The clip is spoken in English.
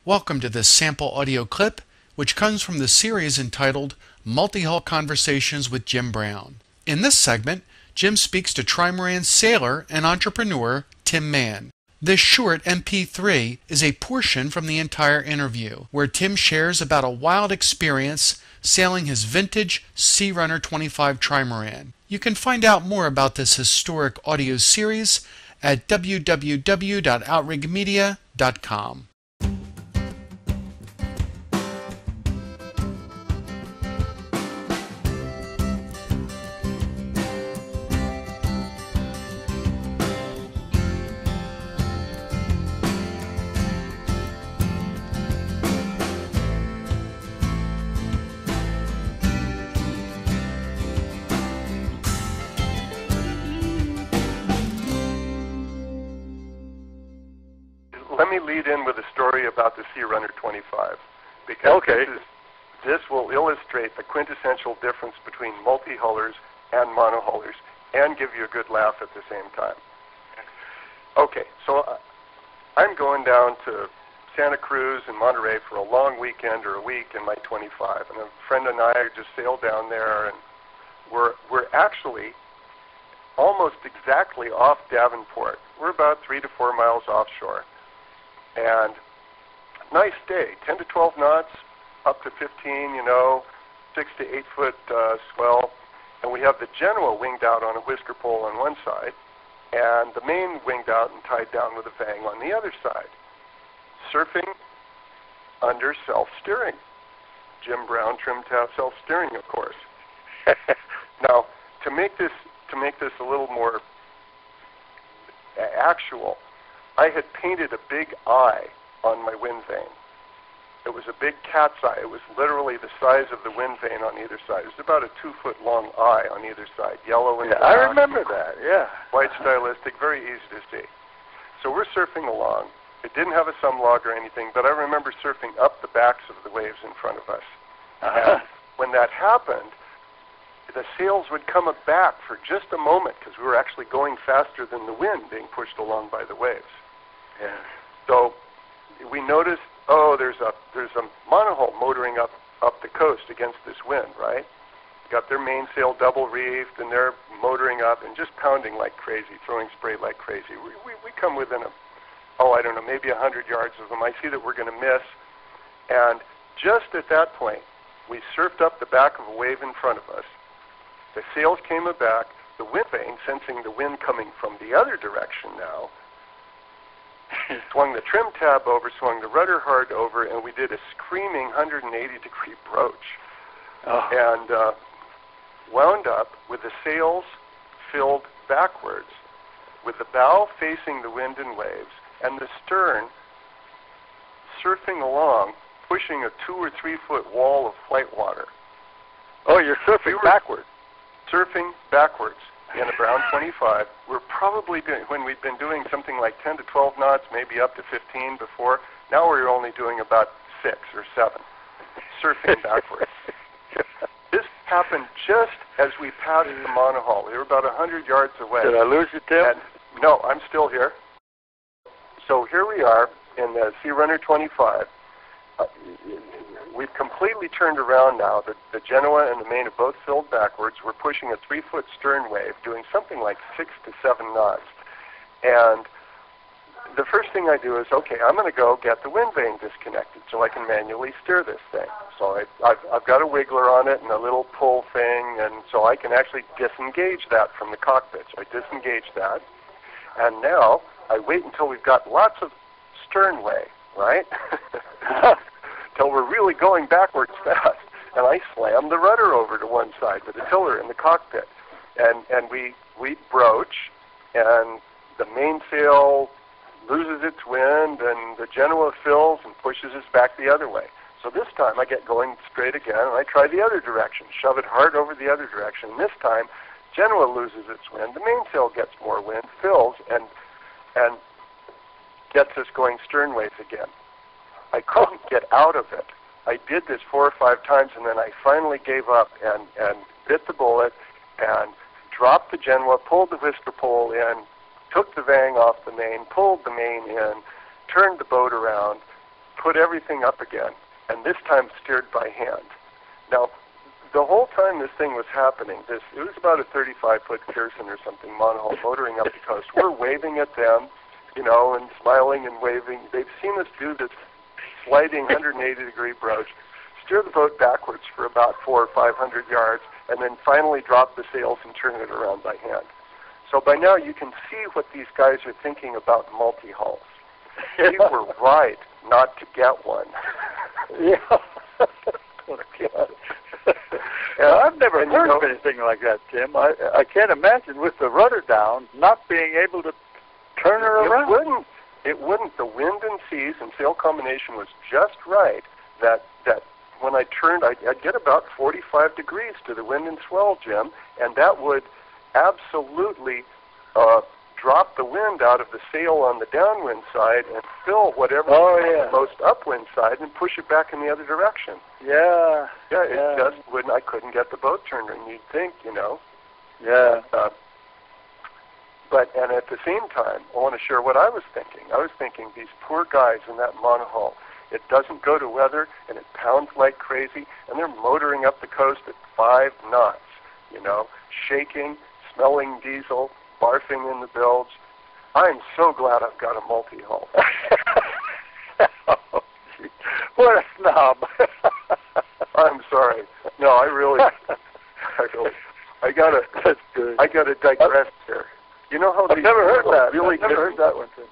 Welcome to this sample audio clip, which comes from the series entitled Multihull Conversations with Jim Brown. In this segment, Jim speaks to Trimaran sailor and entrepreneur Tim Mann. This short MP3 is a portion from the entire interview, where Tim shares about a wild experience sailing his vintage Searunner 25 Trimaran. You can find out more about this historic audio series at www.outrigmedia.com. Let me lead in with a story about the Searunner 25, because this will illustrate the quintessential difference between multi-hullers and monohullers and give you a good laugh at the same time. Okay, so I'm going down to Santa Cruz and Monterey for a long weekend or a week in my 25, and a friend and I just sailed down there, and we're actually almost exactly off Davenport. We're about 3 to 4 miles offshore. And nice day, 10 to 12 knots, up to 15, 6 to 8 foot swell. And we have the Genoa winged out on a whisker pole on one side, and the main winged out and tied down with a vang on the other side. Surfing under self-steering. Jim Brown trim tab self-steering, of course. Now, to make this a little more actual, I had painted a big eye on my wind vane. It was a big cat's eye. It was literally the size of the wind vane on either side. It was about a 2-foot long eye on either side, yellow and black. I remember that, yeah. White stylistic, very easy to see. So we're surfing along. It didn't have a sunlog or anything, but I remember surfing up the backs of the waves in front of us. And when that happened, the sails would come back for just a moment because we were actually going faster than the wind being pushed along by the waves. Yeah. So we noticed, there's a monohull motoring up the coast against this wind, right? Got their mainsail double reefed, and they're motoring up and just pounding like crazy, throwing spray like crazy. We come within maybe 100 yards of them. I see that we're going to miss, and just at that point, we surfed up the back of a wave in front of us. The sails came aback. The wind vane, sensing the wind coming from the other direction now, swung the trim tab over, swung the rudder hard over, and we did a screaming 180-degree broach. And wound up with the sails filled backwards, with the bow facing the wind and waves, and the stern surfing along, pushing a 2 or 3 foot wall of flight water. Oh, you're surfing backwards. Surfing backwards in a Brown 25. We're probably doing, when we've been doing something like 10 to 12 knots, maybe up to 15 before, now we're only doing about 6 or 7, surfing backwards. This happened just as we passed the monohull. We were about 100 yards away. Did I lose you, Tim? And, no, I'm still here. So here we are in the Searunner 25. We've completely turned around now. The Genoa and the main are both filled backwards. We're pushing a 3-foot stern wave, doing something like 6 to 7 knots. And the first thing I do is, I'm going to go get the wind vane disconnected so I can manually steer this thing. So I've got a wiggler on it and a little pull thing, and so I can actually disengage that from the cockpit. So I disengage that. And now I wait until we've got lots of sternway, right? Till we're really going backwards fast. And I slam the rudder over to one side with the tiller in the cockpit. And we broach, and the mainsail loses its wind, and the Genoa fills and pushes us back the other way. So this time I get going straight again, and I try the other direction, shove it hard over the other direction. And this time, Genoa loses its wind, the mainsail gets more wind, fills, and gets us going sternways again. I couldn't get out of it. I did this 4 or 5 times, and then I finally gave up and bit the bullet and dropped the Genoa, pulled the whisker pole in, took the vang off the main, pulled the main in, turned the boat around, put everything up again, and this time steered by hand. Now, the whole time this thing was happening, it was about a 35-foot Pearson or something, monohull, motoring up the coast. We're waving at them, you know, and smiling and waving. They've seen us do this sliding 180-degree broach, steer the boat backwards for about 400 or 500 yards, and then finally drop the sails and turn it around by hand. So by now you can see what these guys are thinking about multi-hulls. They were right not to get one. Yeah. Oh, God. I've never heard of anything like that, Tim. I can't imagine with the rudder down not being able to turn her around. It wouldn't. The wind and seas and sail combination was just right that when I turned, I'd get about 45 degrees to the wind and swell, Jim, and that would absolutely drop the wind out of the sail on the downwind side and fill whatever the most upwind side and push it back in the other direction. Yeah. Yeah, it just wouldn't. I couldn't get the boat turned, and you'd think, you know. Yeah. And at the same time, I want to share what I was thinking. I was thinking, these poor guys in that monohull, it doesn't go to weather, and it pounds like crazy, and they're motoring up the coast at 5 knots, you know, shaking, smelling diesel, barfing in the bilge. I'm so glad I've got a multi-hull. Oh, what a snob. I'm sorry. No, I gotta digress here. You know how I've never heard that. Really I've never heard that one. Too.